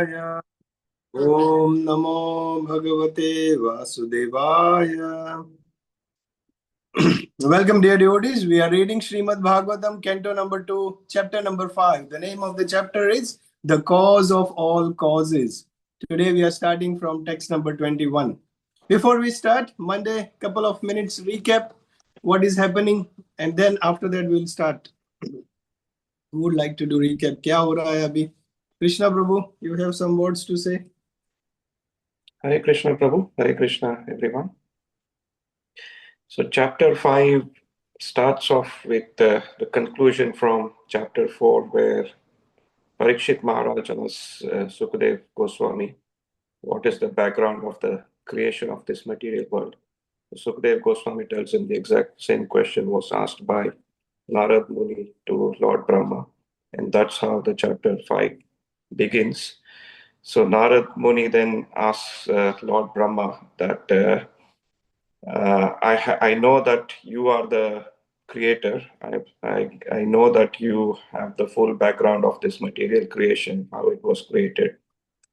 Shivaya. Om Namo Bhagavate Vasudevaya. Welcome, dear devotees. We are reading Srimad Bhagavatam, Canto number 2, chapter number 5. The name of the chapter is The Cause of All Causes. Today we are starting from text number 21. Before we start, Monday, couple of minutes recap what is happening, and then after that we'll start. Who would like to do recap? Kya ho raha hai abhi? Krishna Prabhu, you have some words to say? Hare Krishna Prabhu, Hare Krishna everyone. So chapter 5 starts off with the conclusion from chapter 4 where Parikshit Maharaj asks Sukadev Goswami what is the background of the creation of this material world. Sukadev Goswami tells him the exact same question was asked by Narad Muni to Lord Brahma, and that's how the chapter 5 begins. So Narad Muni then asks Lord Brahma that I know that you are the creator. I know that you have the full background of this material creation, how it was created,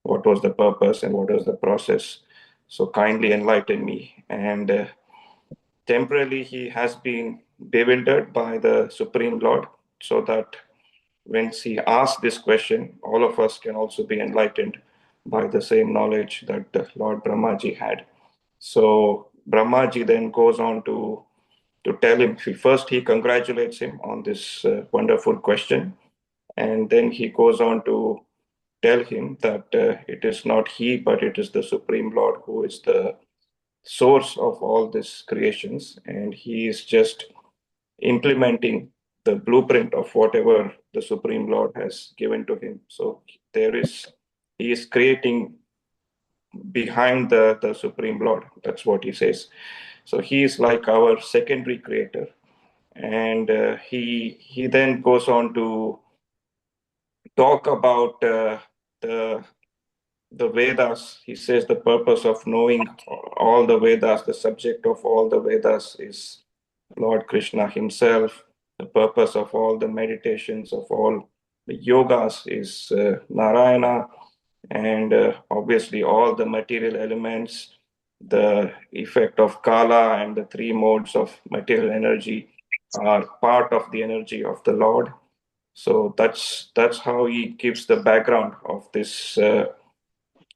what was the purpose, and what was the process. So kindly enlighten me. And temporarily, he has been bewildered by the Supreme Lord, so that when he asks this question, all of us can also be enlightened by the same knowledge that the Lord Brahmaji had. So Brahmaji then goes on to tell him, first he congratulates him on this wonderful question, and then he goes on to tell him that it is not he, but it is the Supreme Lord who is the source of all these creations, and he is just implementing the blueprint of whatever the Supreme Lord has given to him. So he is creating behind the Supreme Lord. That's what he says. So he is like our secondary creator. And he then goes on to talk about the Vedas. He says the purpose of knowing all the Vedas, the subject of all the Vedas is Lord Krishna himself. The purpose of all the meditations, of all the yogas is Narayana. And obviously all the material elements, the effect of Kala and the three modes of material energy are part of the energy of the Lord. So that's how he gives the background of this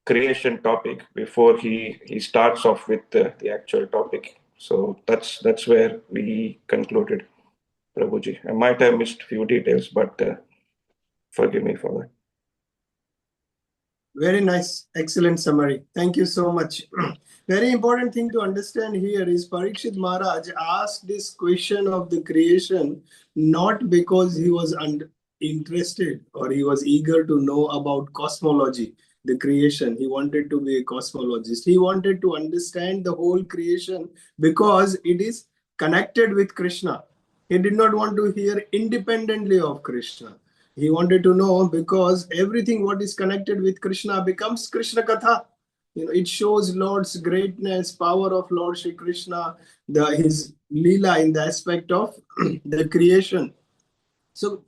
creation topic before he starts off with the actual topic. So that's where we concluded, Prabhuji. I might have missed a few details, but forgive me for that. Very nice. Excellent summary. Thank you so much. Very important thing to understand here is Parikshit Maharaj asked this question of the creation not because he was interested or he was eager to know about cosmology, the creation. He wanted to be a cosmologist. He wanted to understand the whole creation because it is connected with Krishna. He did not want to hear independently of Krishna. He wanted to know because everything what is connected with Krishna becomes Krishna Katha. It shows Lord's greatness, power of Lord Shri Krishna, his Leela in the aspect of the creation. So,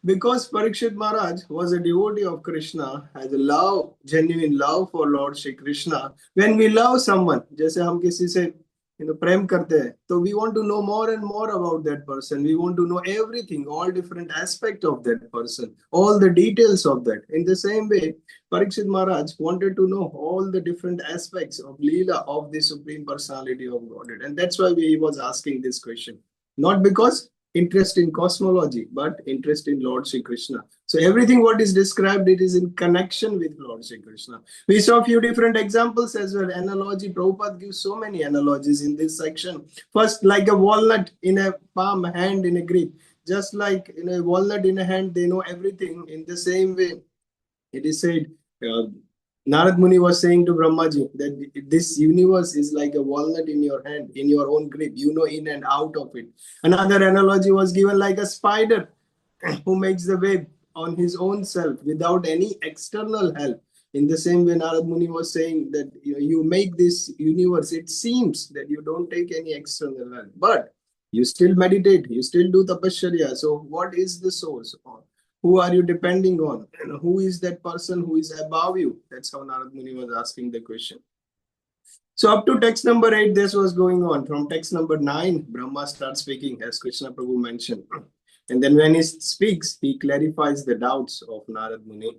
because Parikshit Maharaj was a devotee of Krishna, has a love, genuine love for Lord Shri Krishna. When we love someone, जैसे हम किसी से प्रेम करते हैं, so we want to know more and more about that person. We want to know everything, all different aspects of that person, all the details of that. In the same way, Parikshit Maharaj wanted to know all the different aspects of Leela of the Supreme Personality of Godhead. And that's why he was asking this question. Not because interest in cosmology, but interest in Lord Shri Krishna. So everything what is described, it is in connection with Lord Shri Krishna. We saw a few different examples as well. Analogy, Prabhupada gives so many analogies in this section. First, like a walnut in a palm, hand in a grip. Just like a walnut in a hand, they know everything. In the same way, it is said, Narad Muni was saying to Brahmaji that this universe is like a walnut in your hand, in your own grip. You know in and out of it. Another analogy was given like a spider who makes the web on his own self without any external help. In the same way, Narad Muni was saying that you make this universe, it seems that you don't take any external help, but you still meditate, you still do tapasya. So what is the source? Who are you depending on? And who is that person who is above you? That's how Narad Muni was asking the question. So up to text number 8, this was going on. From text number 9, Brahma starts speaking, as Krishna Prabhu mentioned. And then when he speaks, he clarifies the doubts of Narad Muni.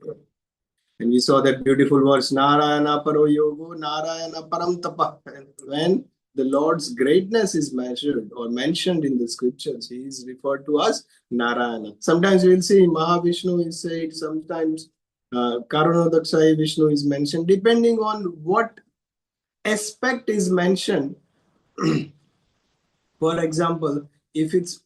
And we saw that beautiful verse, Narayana Paro Yogo, Narayana Param Tapa. And when the Lord's greatness is measured or mentioned in the scriptures, he is referred to as Narayana. Sometimes we will see Mahavishnu is said, sometimes Karunadakshayi Vishnu is mentioned, depending on what aspect is mentioned. For example, if it's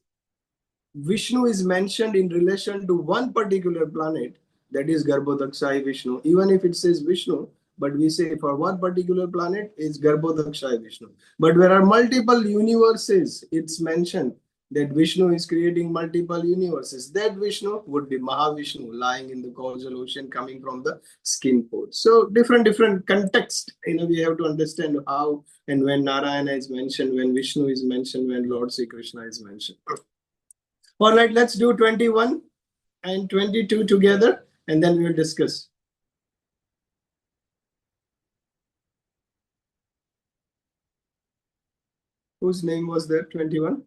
Vishnu is mentioned in relation to one particular planet, that is Garbhodakshayi Vishnu. Even if it says Vishnu, but we say for one particular planet is Garbhodakshayi Vishnu. But there are multiple universes, it's mentioned that Vishnu is creating multiple universes. That Vishnu would be Mahavishnu, lying in the causal ocean, coming from the skin pores. So different context. We have to understand how and when Narayana is mentioned, when Vishnu is mentioned, when Lord Sri Krishna is mentioned. All right, let's do 21 and 22 together, and then we'll discuss. Whose name was that, 21?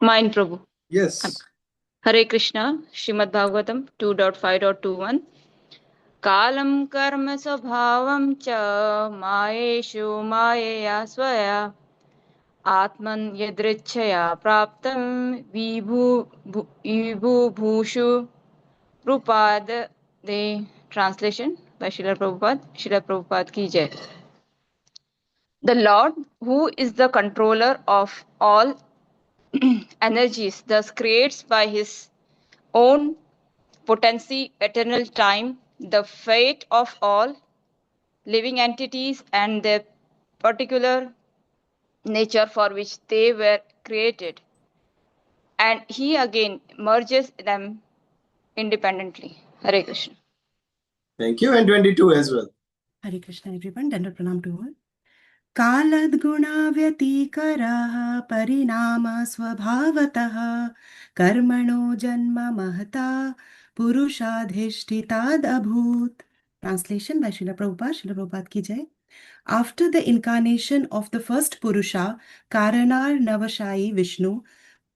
Mine, Prabhu. Yes. Hare Krishna, Srimad Bhagavatam 2.5.21. Kalam karma svabhavam cha mayeshu mayaya swaya atman yadrichaya praptam vibhu rupad. The translation by Srila Prabhupada ki jai. The Lord, who is the controller of all energies, thus creates by his own potency, eternal time, the fate of all living entities and their particular nature for which they were created. And he again merges them independently. Hare Krishna. Thank you. And 22 as well. Hare Krishna, everyone. Dandar pranam to all. कालद्गुणाव्यतिकरः परिणामस्वभावतः कर्मणो जन्म महता पुरुषाधिष्ठितादभूत्. Translation by Srila Prabhupada ki jai. After the incarnation of the first Purusha, Karanar Navashayi Vishnu,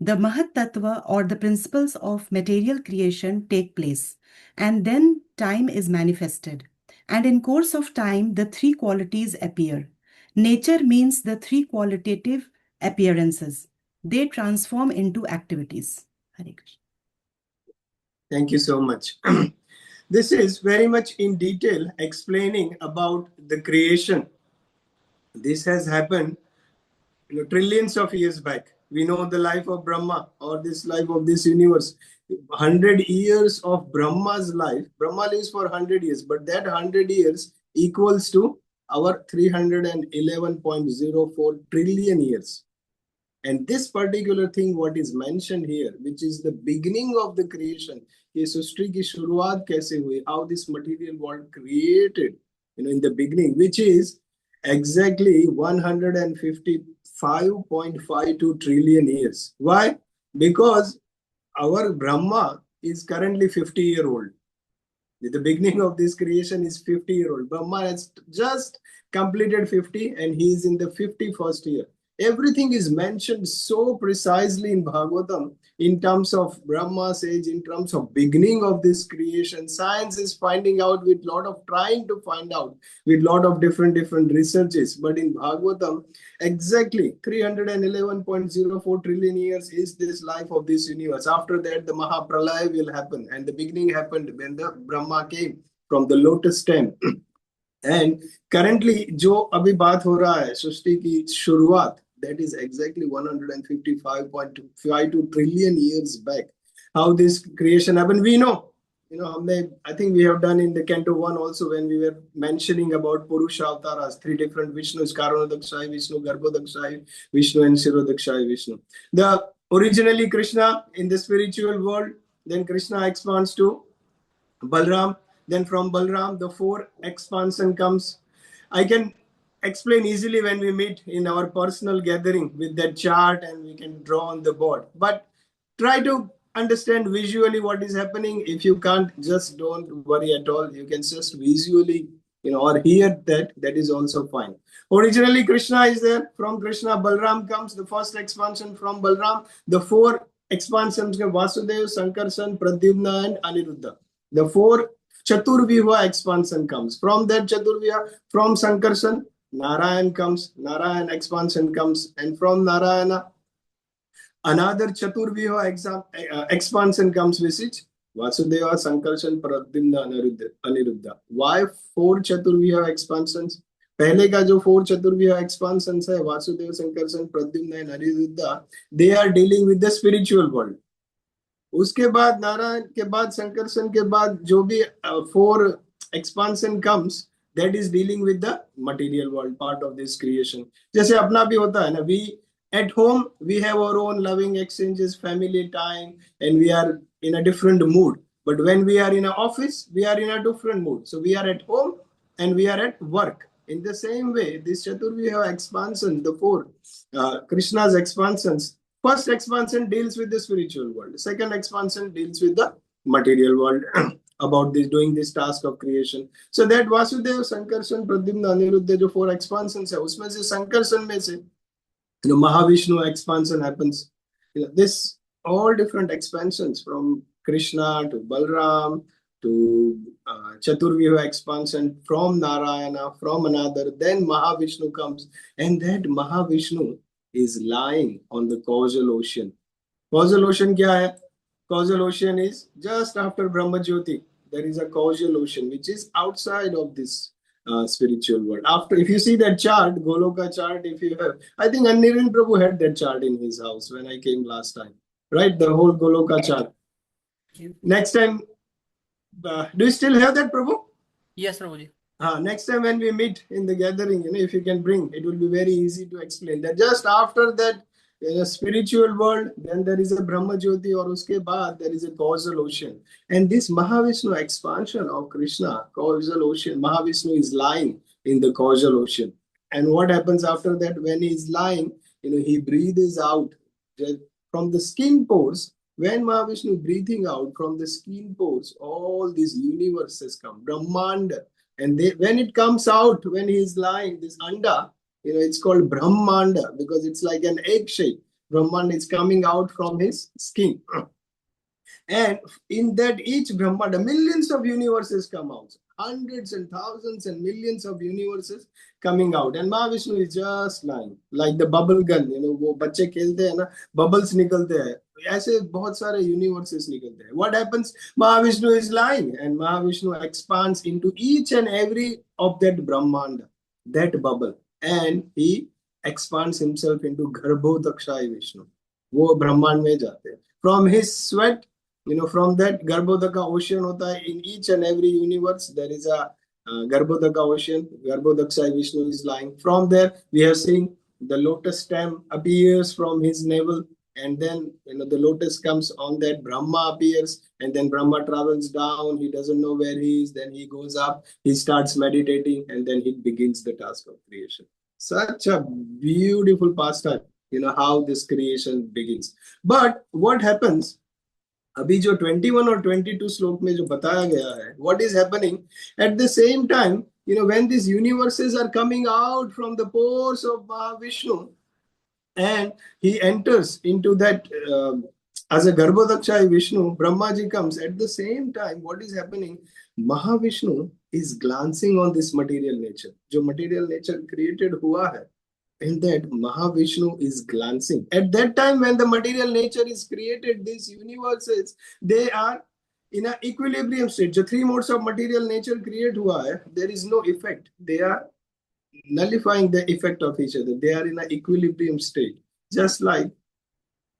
the Mahat Tattva or the principles of material creation take place, and then time is manifested. And in course of time, the three qualities appear. Nature means the three qualitative appearances. They transform into activities. Hare Krishna. Thank you so much. This is very much in detail explaining about the creation. This has happened trillions of years back. We know the life of Brahma or this life of this universe. 100 years of Brahma's life. Brahma lives for 100 years, but that 100 years equals to our 311.04 trillion years. And this particular thing, what is mentioned here, which is the beginning of the creation, सृष्टि की शुरुआत कैसे हुई, how this material world created, in the beginning, which is exactly 155.52 trillion years. Why? Because our Brahma is currently 50-year-old. The beginning of this creation is 50-year-old. Brahma has just completed 50 and he is in the 51st year. Everything is mentioned so precisely in Bhagavatam in terms of Brahma's age, in terms of beginning of this creation. Science is finding out with trying to find out with lot of different researches. But in Bhagavatam, exactly 311.04 trillion years is this life of this universe. After that, the Mahapralaya will happen. And the beginning happened when the Brahma came from the lotus stem. And currently, जो अभी बात हो रहा है सृष्टि की शुरुआत, that is exactly 155.52 trillion years back. How this creation happened, we know. I think we have done in the Canto 1 also when we were mentioning about Purusha Avtaras, 3 different Vishnus, Karunadakshayi Vishnu, Garbhodakshayi Vishnu, and Shirodakshayi Vishnu. Originally Krishna in the spiritual world, then Krishna expands to Balram. Then from Balram, the 4 expansion comes. I can explain easily when we meet in our personal gathering with that chart and we can draw on the board. But try to understand visually what is happening. If you can't, just don't worry at all. You can just visually, or hear that. That is also fine. Originally, Krishna is there. From Krishna, Balram comes. The first expansion from Balram. The four expansions: Vasudev, Sankarsan, Pradyumna, and Aniruddha. The four Chaturviha expansion comes. From that Chaturviha, from Sankarsan, Narayan comes. Narayan expansion comes, and from Narayana, another Chaturviha expansion comes, which is Vasudeva, Sankarshan, Pradyumna, Aniruddha. Why four Chaturviha expansions? पहले का जो four Chaturviha expansions है, Vasudeva, Sankarshan, Pradyumna and Aniruddha, they are dealing with the spiritual world. उसके बाद नारायण के बाद संकर्षण के बाद जो भी four expansion comes, that is dealing with the material world, part of this creation. जैसे अपना भी होता है ना, we at home we have our own loving exchanges, family time, and we are in a different mood. But when we are in an office, we are in a different mood. So we are at home and we are at work. In the same way, this Chaturviha expansion, the four Krishna's expansions. First expansion deals with the spiritual world. Second expansion deals with the material world about this, doing this task of creation. So that Vasudeva, Sankarshan, Pradyumna, Aniruddha, जो four expansions है, उसमें से संकर्षण में से Mahavishnu expansion happens. This all different expansions from Krishna to Balram to Chaturviha expansion from Narayana, from another. Then Mahavishnu comes, and that Mahavishnu is lying on the causal ocean. Causal ocean क्या है? Causal ocean is just after Brahma Jyoti. There is a causal ocean which is outside of this spiritual world. After, if you see that chart, Goloka chart, if you have, I think Anirin Prabhu had that chart in his house when I came last time, right? The whole Goloka chart. Next time, do you still have that, Prabhu? Yes, Prabhuji. Next time when we meet in the gathering, if you can bring, it will be very easy to explain that. Just after that, in a spiritual world, then there is a Brahma Jyoti, or uske baad there is a causal ocean. And this Mahavishnu expansion of Krishna, causal ocean, Mahavishnu is lying in the causal ocean. And what happens after that? When he is lying, he breathes out from the skin pores. When Mahavishnu breathing out from the skin pores, all these universes come, Brahmanda. And when it comes out, when he is lying, this anda, it's called Brahmanda because it's like an egg shape. Brahmanda is coming out from his skin. And in that each Brahmanda, millions of universes come out. Hundreds and thousands and millions of universes coming out. And Mahavishnu is just lying. Like the bubble gun, वो बच्चे खेलते हैं ना, bubbles निकलते हैं. ऐसे बहुत सारे universes निकलते हैं. What happens? Mahavishnu is lying, and Mahavishnu expands into each and every of that Brahmanda, that bubble, and he expands himself into Garbhodakshai Vishnu. वो ब्रह्मांड में जाते हैं. From his sweat, from that Garbhodaka ocean hota hai, in each and every universe there is a Garbhodaka ocean. Garbhodakshai Vishnu is lying. From there we have seen the lotus stem appears from his navel, and then the lotus comes on that. Brahma appears, and then Brahma travels down. He doesn't know where he is. Then he goes up, he starts meditating, and then he begins the task of creation. Such a beautiful pastime, how this creation begins. But what happens, अभी जो 21 और 22 श्लोक में जो बताया गया है, what is happening at the same time, when these universes are coming out from the pores of Mahavishnu, and he enters into that as a Garbhodakshai Vishnu, Brahmaji comes. At the same time, what is happening? Mahavishnu is glancing on this material nature. जो material nature created हुआ है, and that Mahavishnu is glancing. At that time, when the material nature is created, these universes, they are in an equilibrium state. The three modes of material nature create hua hai, there is no effect. They are nullifying the effect of each other. They are in an equilibrium state. Just like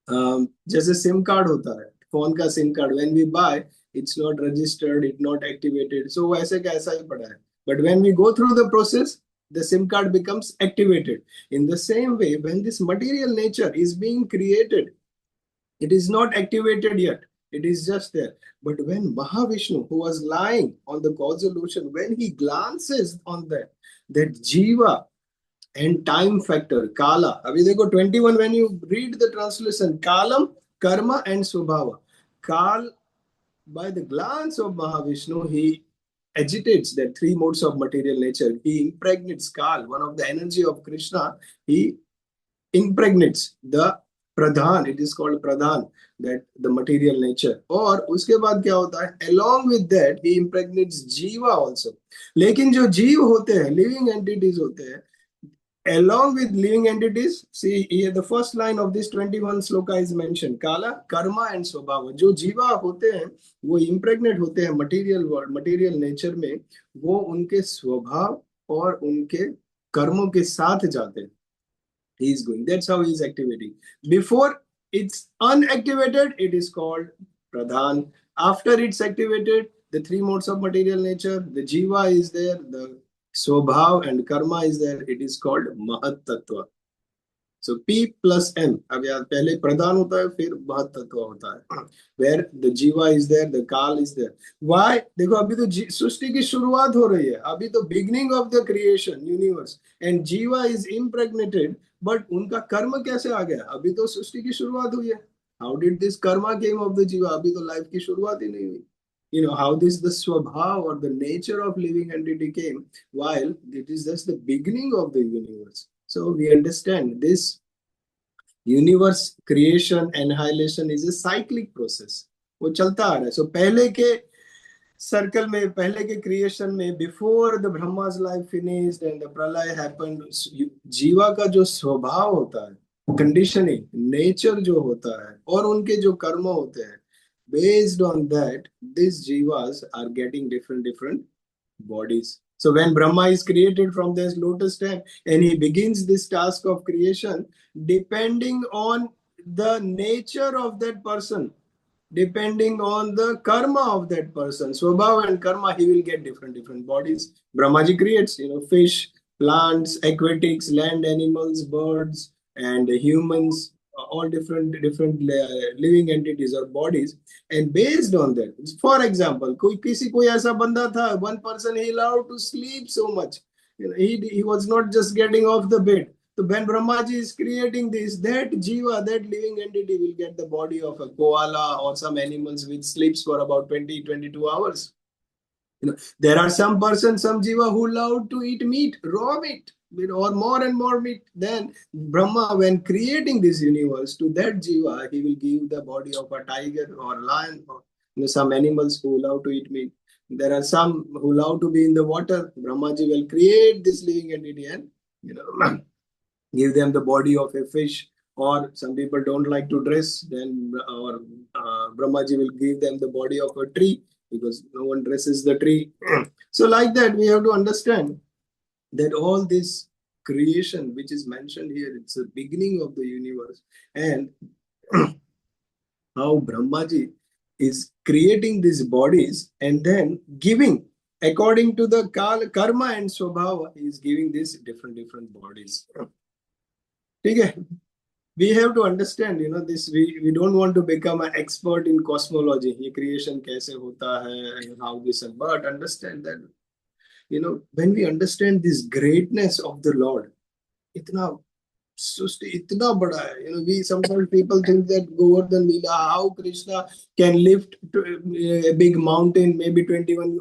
जैसे SIM card होता है, phone का SIM card, when we buy, it's not registered, it's not activated. So वैसे का ऐसा ही पड़ा है. But when we go through the process, the SIM card becomes activated. In the same way, when this material nature is being created, it is not activated yet. It is just there. But when Mahavishnu, who was lying on the causal ocean, when he glances on that Jiva and time factor, Kala. Abhi dekho 21, when you read the translation, Kalam, Karma and Swabhava. Kal, by the glance of Mahavishnu, he agitates the three modes of material nature. He impregnates Kal, one of the energy of Krishna. He impregnates the Pradhan. It is called Pradhan, that the material nature. और उसके बाद क्या होता है? Along with that, he impregnates Jiva also. लेकिन जो जीव होते हैं, living entities होते हैं, along with living entities, see here the first line of this 21 sloka is mentioned, Kala, Karma and Swabhava. जो जीवा होते हैं, वो impregnate होते हैं material world, material nature में, वो उनके स्वभाव और उनके कर्मों के साथ जाते हैं. He is going. That's how he is activating. Before it's unactivated, it is called Pradhan. After it's activated, the three modes of material nature, the Jiva is there, the Swabhav and Karma is there. It is called Mahat Tattva. So P plus M. अब यार पहले प्रधान होता है, फिर महत तत्व होता है. Where the Jiva is there, the Kal is there. Why? देखो अभी तो सृष्टि की शुरुआत हो रही है. अभी तो beginning of the creation universe and Jiva is impregnated. But उनका कर्म कैसे आ गया? अभी तो सृष्टि की शुरुआत हुई है. How did this karma came of the Jiva? अभी तो life की शुरुआत ही नहीं हुई. You know how this the swabhav or the nature of living entity came while it is just the beginning of the universe. So we understand this universe creation annihilation is a cyclic process. वो चलता आ रहा है. So पहले के circle में, पहले के creation में, बिफोर द ब्रह्मा's life finished and the प्रलय happened, जीवा का जो स्वभाव होता है, कंडीशनिंग नेचर जो होता है और उनके जो कर्म होते हैं, based on that these jivas are getting different bodies. So when Brahma is created from this lotus stem and he begins this task of creation, depending on the nature of that person, depending on the karma of that person, Swabhav and karma, he will get different bodies. Brahmaji creates, fish, plants, aquatics, land animals, birds, and humans, all different living entities or bodies. And based on that, for example, कोई ऐसा बंदा था, one person he allowed to sleep so much. He was not just getting off the bed. So when Brahmaji is creating this, that jiva, that living entity will get the body of a koala or some animals which sleeps for about 20-22 hours. There are some persons, some jiva who love to eat meat, raw meat, or more and more meat. Then Brahma, when creating this universe, to that jiva, he will give the body of a tiger or lion, or some animals who love to eat meat. There are some who love to be in the water. Brahmaji will create this living entity and give them the body of a fish. Or some people don't like to dress, then Brahmaji will give them the body of a tree, because no one dresses the tree. So like that, we have to understand that all this creation which is mentioned here, it's the beginning of the universe, and how Brahmaji is creating these bodies and then giving according to the karma and swabhava, he is giving these different bodies. Okay. We have to understand, this. We don't want to become an expert in cosmology. Ye creation kaise hota hai and how this, but understand that, when we understand this greatness of the Lord, itna bada hai. We sometimes people think that Govardhan Leela, how Krishna can lift a big mountain, maybe 21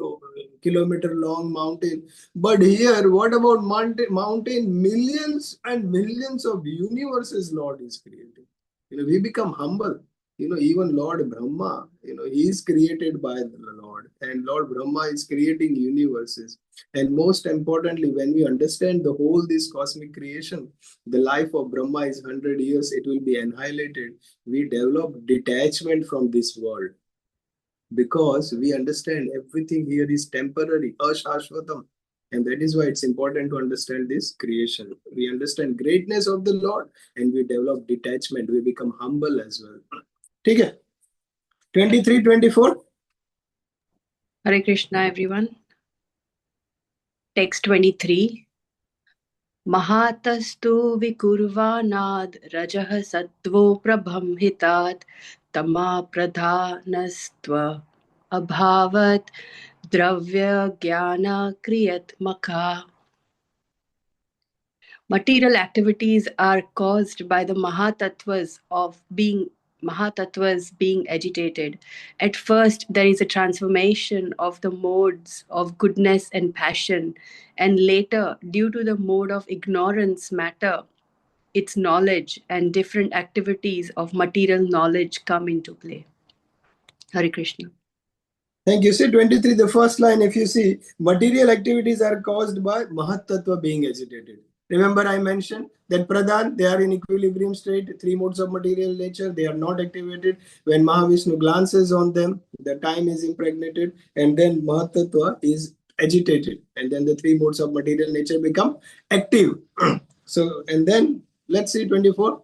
kilometer long mountain. But here, what about mountain? Millions and millions of universes Lord is creating. We become humble. Even Lord Brahma, he is created by the Lord, and Lord Brahma is creating universes. And most importantly, when we understand the whole this cosmic creation, the life of Brahma is 100 years, it will be annihilated. We develop detachment from this world, because we understand everything here is temporary, ashashvatam. And that is why it's important to understand this creation. We understand greatness of the Lord and we develop detachment. We become humble as well. ठीक है 23-24 Hare Krishna everyone. Text 23. Mahatastu vikurvanad rajah sattvo prabham hitat tama pradhanastva abhavat dravya jnana kriyat makha. Material activities are caused by the Mahatattvas of being Mahatattva being agitated. At first, there is a transformation of the modes of goodness and passion, and later, due to the mode of ignorance matter, its knowledge and different activities of material knowledge come into play. Hare Krishna. Thank you. See 23, the first line, if you see, material activities are caused by Mahat Tattva being agitated. Remember I mentioned that Pradhan, they are in equilibrium state, three modes of material nature, they are not activated. When Mahavishnu glances on them, the time is impregnated, and then Mahat Tattva is agitated, and then the three modes of material nature become active. So, and then let's see 24.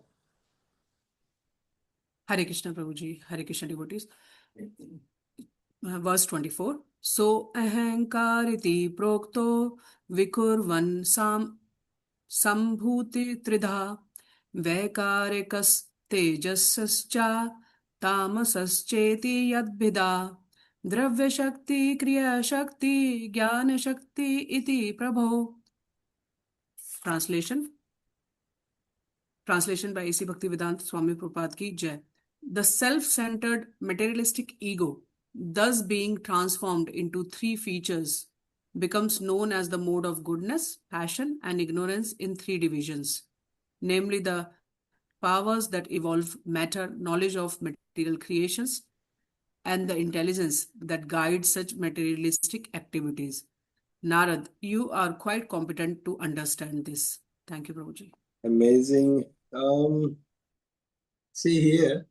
Hare Krishna Prabhuji, Hare Krishna devotees. Verse 24. So ahankariti prokto vikurvan sambhuti tridha vaikarikas tejasascha tamasascheti yadbhida dravya shakti kriya shakti jnana shakti iti prabho. Translation by A.C. Bhaktivedanta Swami Prabhupada ki Jai. The self-centered materialistic ego, thus being transformed into three features, becomes known as the mode of goodness, passion, and ignorance in three divisions, namely the powers that evolve matter, knowledge of material creations, and the intelligence that guides such materialistic activities. Narad, you are quite competent to understand this. Thank you, Prabhuji. Amazing. See here,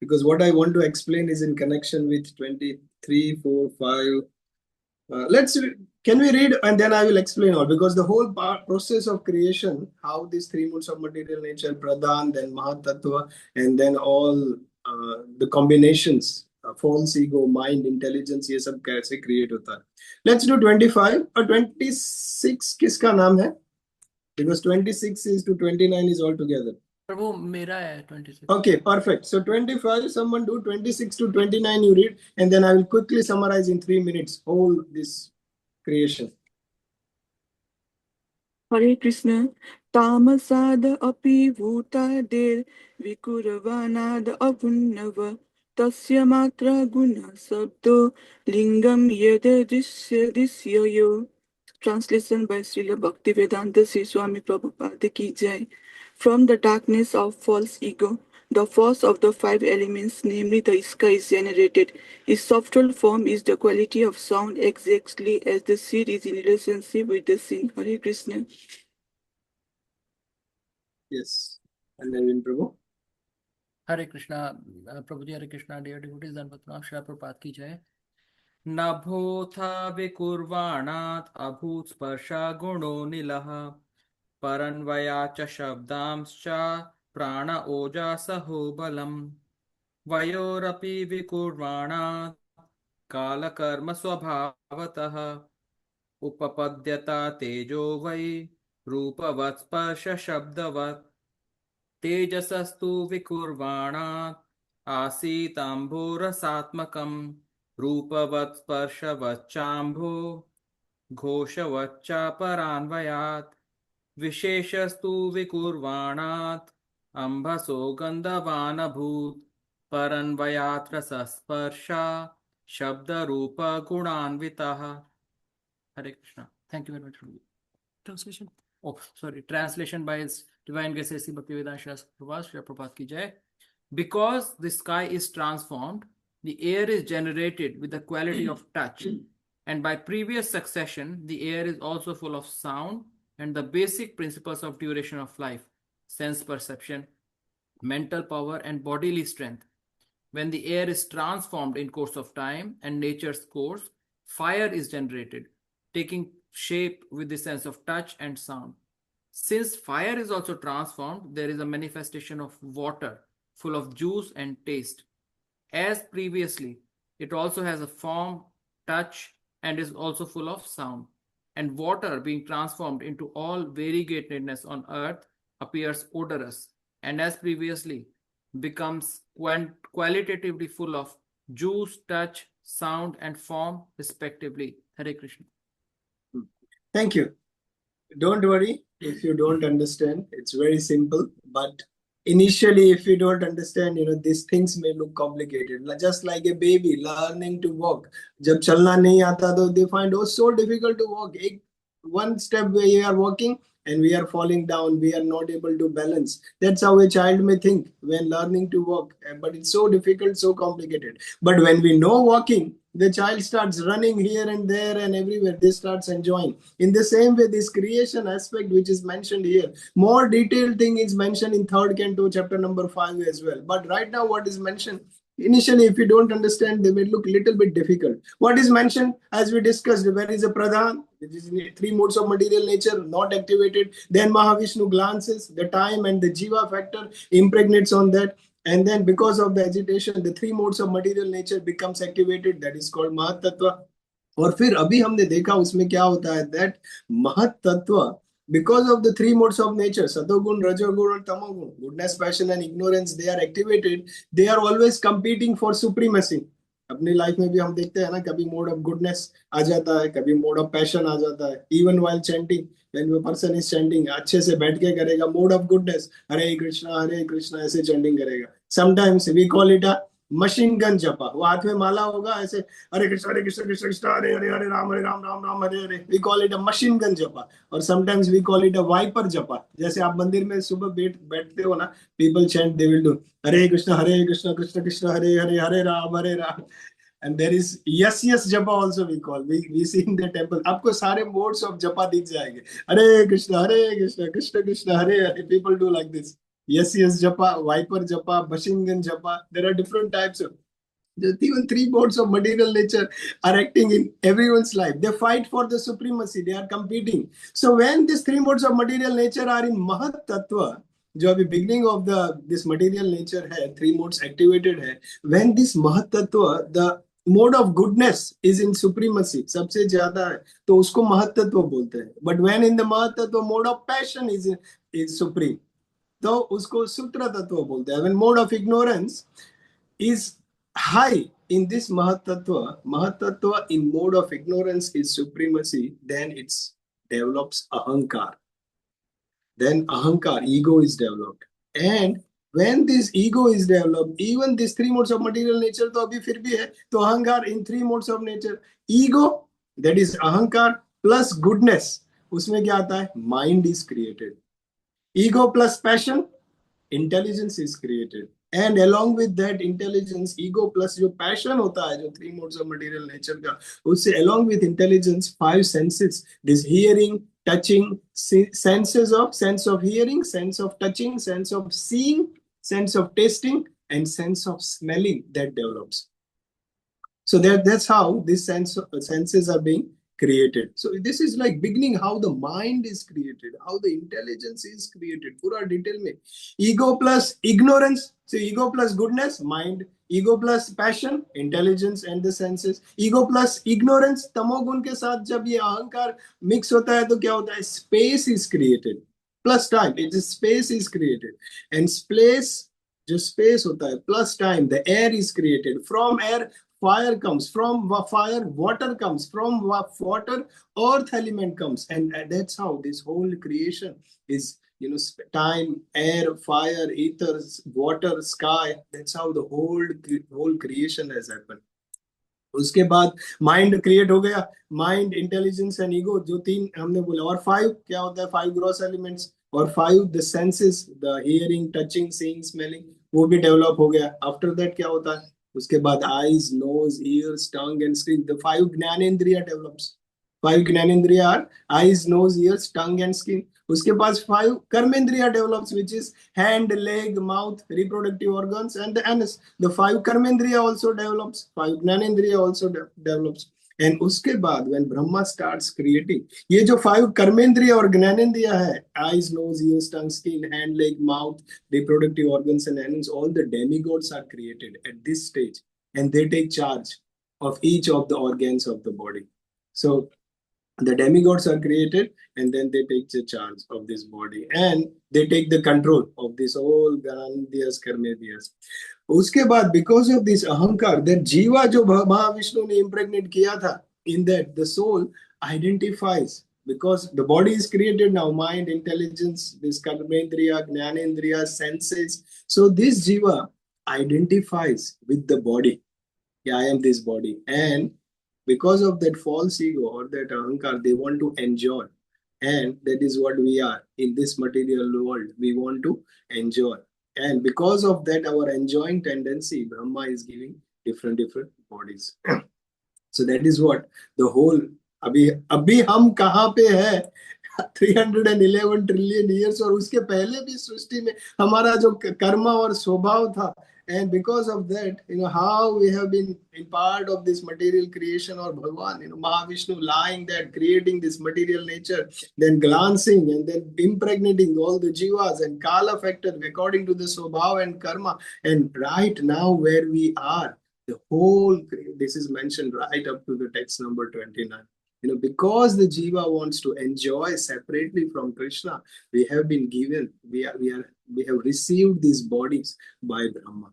because what I want to explain is in connection with 23, 4, 5. Can we read and then I will explain all, because the whole process of creation, how these three modes of material nature, Pradhan, then Mahat Tattva, and then all the combinations, false ego, mind, intelligence, ये सब कैसे create होता है. Let's do 25 or 26. किसका नाम है? Because 26 is to 29 is all together. Prabhu, mera hai 26. Okay, perfect. So 25, someone do 26 to 29 you read, and then I will quickly summarize in 3 minutes all this creation. Hare Krishna. Tamasad api bhutadir vikurvanad avunnava tasya matra guna sabdo lingam yada disyayo. Translation by Srila Bhaktivedanta Swami Prabhupada ki Jai. From the darkness of false ego, the force of the five elements, namely the Iska, is generated. Its subtle form is the quality of sound, exactly as the seed is in relationship with the sin. Hare Krishna. Yes. And then in Prabhu. Hare Krishna, Prabhuji, Hare Krishna, dear devotees, Dhanvatnam, Srila Prabhupada ki Jai. Nabhotha vikurvanat abhut sparsha guno nilaha paranvaya cha shabdamscha prana oja saho balam vayorapi vikurvanat kala karma swabhavatah upapadyata tejo vai rupavat sparsha shabdavat tejasastu vikurvanat आसीताम्भोरसात्मकं रूपवत् स्पर्शवच्चाम्भो घोषवच्चापरान्वयात् विशेषस्तु विकुर्वाणात् अम्भसो गन्धवानभूत् परन्वयात् रसस्पर्शा शब्दरूपगुणान्वितः. Hare Krishna. Thank you very much. Translation. Oh, sorry. Translation by His Divine Grace A.C. Bhaktivedanta Srila Prabhupada ki Jai. Because the sky is transformed, the air is generated with the quality of touch, and by previous succession, the air is also full of sound and the basic principles of duration of life, sense perception, mental power, and bodily strength. When the air is transformed in course of time and nature's course, fire is generated, taking shape with the sense of touch and sound. Since fire is also transformed, there is a manifestation of water, full of juice and taste. As previously, it also has a form, touch, and is also full of sound. And water, being transformed into all variegatedness on earth, appears odorous, and as previously, becomes qualitatively full of juice, touch, sound, and form, respectively. Hare Krishna. Thank you. Don't worry if you don't understand. It's very simple, but Initially, if you don't understand, these things may look complicated. Just like a baby learning to walk. जब चलना नहीं आता तो they find so difficult to walk. One step where you are walking and we are falling down, we are not able to balance. That's how a child may think when learning to walk. But it's so difficult, so complicated. But when we know walking, the child starts running here and there and everywhere. They starts enjoying. In the same way, this creation aspect which is mentioned here, more detailed thing is mentioned in 3rd canto, chapter number 5 as well. But right now, what is mentioned, initially, if you don't understand, they may look little bit difficult. What is mentioned, as we discussed, where is a pradhan, which is in 3 modes of material nature, not activated. Then Mahavishnu glances, the time and the jiva factor impregnates on that. And then because of the agitation, the 3 modes of material nature becomes activated. That is called Mahat Tattva. और फिर अभी हमने देखा उसमें क्या होता है, that Mahat Tattva, because of the 3 modes of nature, Satogun, Rajogun and Tamogun, goodness, passion and ignorance, they are activated. They are always competing for supremacy. अपनी लाइफ में भी हम देखते हैं ना, कभी मोड ऑफ गुडनेस आ जाता है, कभी मोड ऑफ पैशन आ जाता है. Even while chanting, when a person is chanting, अच्छे से बैठ के करेगा, mode of goodness, Hare Krishna ऐसे चैंटिंग करेगा. Sometimes we call it a machine gun japa. वो हाथ में माला होगा ऐसे, Hare Krishna Krishna Krishna Hare Hare Hare Ram Ram Hare Hare. We call it a machine gun japa. और sometimes we call it a wiper japa. जैसे आप मंदिर में सुबह बैठते हो ना, people chant, they will do Hare Krishna Krishna Krishna Hare Hare Hare Ram. And there is yes japa also we call. We see in the temple. आपको सारे modes of japa दिख जाएंगे. हरे कृष्ण कृष्ण कृष्ण हरे हरे. People do like this. Yes japa, viper japa, machine gun japa. There are different types of. Even 3 modes of material nature are acting in everyone's life. They fight for the supremacy. They are competing. So when these 3 modes of material nature are in Mahat Tattva, जो अभी beginning of this material nature है, 3 modes activated है. When this Mahat Tattva, the mode of goodness is in supremacy, सबसे ज्यादा है, तो उसको महत तत्व बोलते हैं. But when in the महत तत्व, mode of passion is supreme, तो उसको सूत्र तत्व बोलते हैं. When mode of ignorance is high in this Mahat Tattva in mode of ignorance is supremacy, then it develops ahankar. Then ahankar, ego is developed. And when this ego is developed, even these 3 modes of material nature तो अभी फिर भी है, तो ahankar in 3 modes of nature. Ego, that is ahankar plus goodness, उसमें क्या आता है? Mind is created. Ego plus passion, intelligence is created. And along with that intelligence, ego plus जो passion होता है, जो 3 modes of material nature का, उससे along with intelligence, 5 senses, this hearing, touching, sense of hearing, sense of touching, sense of seeing, sense of tasting, and sense of smelling that develops. So that's how these senses are being created. So this is like beginning how the mind is created, how the intelligence is created. Pura detail में. Ego plus ignorance, so ego plus goodness, mind. Ego plus passion, intelligence and the senses. Ego plus ignorance, तमोगुण के साथ जब ये अहंकार mix होता है तो क्या होता है? Space is created. Plus time, it is space is created. And space, जो space होता है, plus time, the air is created. From air, fire comes. From fire, water comes. From water, earth element comes. And that's how this whole creation is, time, air, fire, ether, water, sky. That's how the whole creation has happened. उसके बाद mind create हो गया. Mind, intelligence and ego, जो 3 हमने बोला. और 5 क्या होता है? 5 ग्रॉस एलिमेंट्स. और 5 the senses, the hearing, touching, seeing, smelling, वो भी डेवलप हो गया. आफ्टर दैट क्या होता है? उसके बाद eyes, nose, ears, tongue and skin. The 5 jnanendriya develops. 5 jnanendriya are eyes, nose, ears, tongue and skin. उसके पास 5 karmendriya develops, which is hand, leg, mouth, reproductive organs and the anus. The 5 कर्मेंद्रिय also develops. 5 ज्ञानेंद्रिय also develops. And उसके बाद when Brahma starts creating, ये जो 5 कर्मेंद्रिय और ज्ञानेंद्रिय है, eyes, nose, ears, tongue, skin, hand, leg, mouth, reproductive organs and anus, all the demigods are created at this stage, and they take charge of each of the organs of the body. So the demigods are created, and then they take the charge of this body, and they take the control of this whole Gandhyas, Karmedhyas. उसके बाद because of this ahankar, that jiva जो महाविष्णु ने impregnate किया था, in that the soul identifies because the body is created now, mind, intelligence, this karmendriya, jnanendriya, senses. So this jiva identifies with the body. Yeah, I am this body. And because of that false ego or that ahankar, they want to enjoy. And that is what we are in this material world. We want to enjoy. And because of that, our enjoying tendency, Brahma is giving different bodies. So that is what the whole अभी हम कहाँ पे है 311 trillion years और उसके पहले भी सृष्टि में हमारा जो कर्म और स्वभाव था. And because of that, how we have been in part of this material creation or Bhagavan, Mahavishnu lying there, creating this material nature, then glancing and then impregnating all the jivas and Kala factor according to the Swabhav and Karma. And right now where we are, the whole, this is mentioned right up to the text number 29. Because the jiva wants to enjoy separately from Krishna, we have been given, we have received these bodies by Brahma.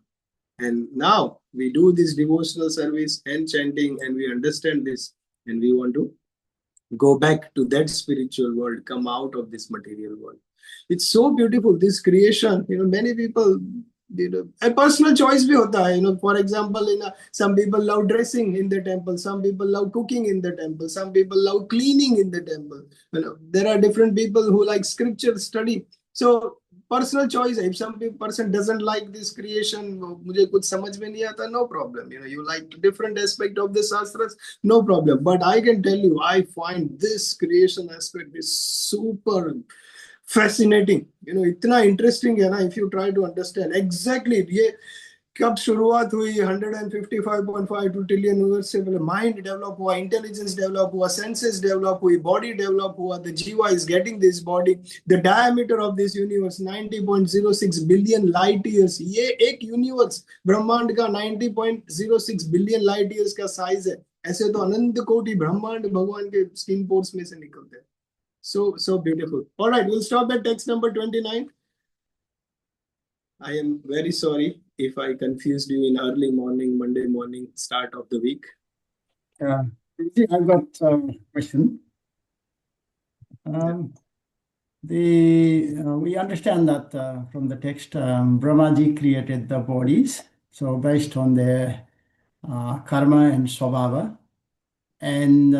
And now we do this devotional service and chanting, and we understand this, and we want to go back to that spiritual world, come out of this material world. It's so beautiful, this creation. Many people, a personal choice bhi hota hai. For example, some people love dressing in the temple, some people love cooking in the temple, some people love cleaning in the temple. There are different people who like scripture study. So personal choice. If some person doesn't like this creation, मुझे कुछ समझ में नहीं आता, no problem. You like different aspect of the shastras, no problem. But I can tell you, I find this creation aspect is super fascinating. इतना interesting है ना. If you try to understand exactly ये कब शुरुआत हुई 155.52 trillion years से पहले, mind develop हुआ, इंटेलिजेंस डेवलप हुआ, सेंसेस डेवलप हुई, बॉडी डेवलप हुआ, द जीवा is getting this body, the diameter of this universe 90.06 billion light years. ये एक यूनिवर्स ब्रह्मांड का 90.06 बिलियन लाइट ईयर्स का साइज है. ऐसे तो अनंत कोटि ब्रह्मांड भगवान के स्किन पोर्स में से निकलते हैं. So beautiful. All right, we'll stop at text number 29. I am very sorry if I confused you in early morning, Monday morning, start of the week. I've got a question. We understand that from the text, Brahmaji created the bodies, so based on their karma and swabhava, and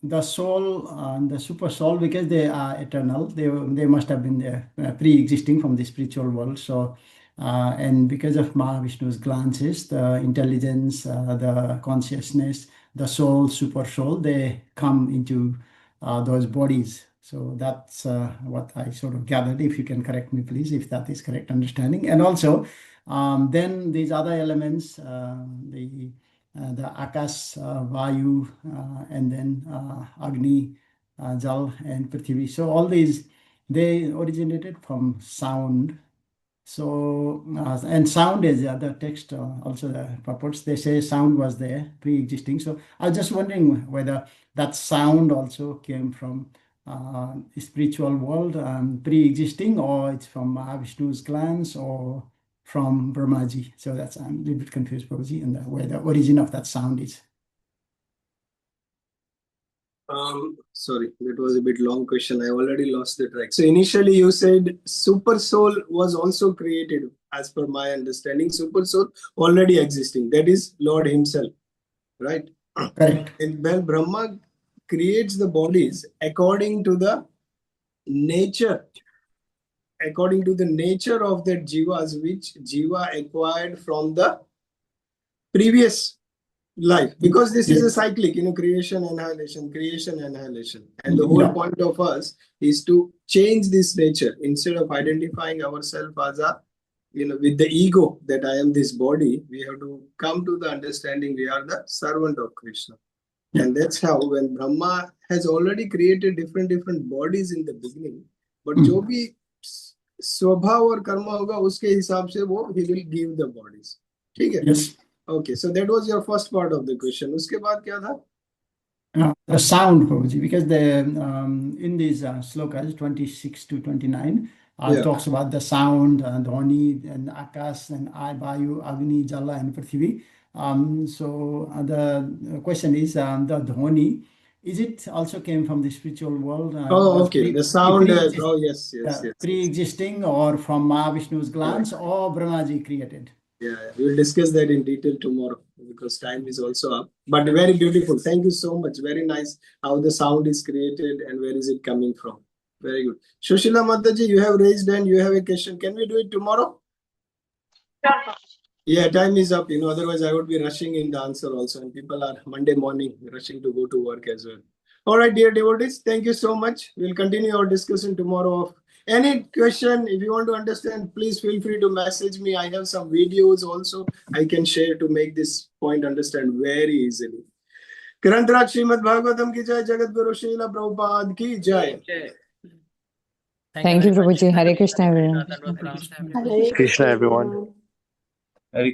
the soul, the super soul, because they are eternal, they must have been there pre-existing from the spiritual world. So and because of Mahavishnu's glances, the intelligence, the consciousness, the soul, super soul, they come into those bodies. So that's what I sort of gathered. If you can correct me, please, if that is correct understanding. And also then these other elements, the Akas, Vayu, and then Agni, Jal, and Prithvi. So all these, they originated from sound. So, and sound is the text, also the purports, they say sound was there pre-existing. So I was just wondering whether that sound also came from spiritual world pre-existing, or it's from Vishnu's glance, or from Brahmaji. So that's, I'm a little bit confused, Prabhuji, and where the origin of that sound is. Sorry, that was a bit long question. I already lost the track. So initially you said super soul was also created. As per my understanding, super soul already existing. That is Lord himself, right? Correct. And when Brahma creates the bodies according to the nature, according to the nature of the jivas, which jiva acquired from the previous life, because this is a cyclic, creation, annihilation. And the whole point of us is to change this nature. Instead of identifying ourselves as a, with the ego that I am this body, we have to come to the understanding we are the servant of Krishna. And that's how, when Brahma has already created different bodies in the beginning, but जो भी स्वभाव और कर्म होगा उसके हिसाब से वो he will give the bodies. ठीक है? Yes. Okay, so that was your first part of the question. उसके बाद क्या था? The sound, Prabhuji, because in these slokas 26 to 29 talks about the sound, Dhwani, and Akas, and Vayu, Agni, Jala, and Prithvi. So the question is, the Dhwani, is it also came from the spiritual world? Oh, okay. The sound. Oh, yes, yes, yes. Pre-existing or from Mahavishnu's glands or Brahmaji created? Yeah, we'll discuss that in detail tomorrow because time is also up. But very beautiful. Thank you so much. Very nice how the sound is created and where is it coming from. Very good. Shushila Mataji, you have raised and you have a question. Can we do it tomorrow? Yeah, time is up. Otherwise I would be rushing in the answer also. And people are Monday morning rushing to go to work as well. All right, dear devotees, thank you so much. We'll continue our discussion tomorrow. Any question, if you want to understand, please feel free to message me. I have some videos also I can share to make this point understand very easily. Granthraj Srimad Bhagavatam ki jai, Jagat Guru Srila Prabhupada ki jai. Thank you, Prabhuji. Hare Krishna, everyone. Hare Krishna, everyone.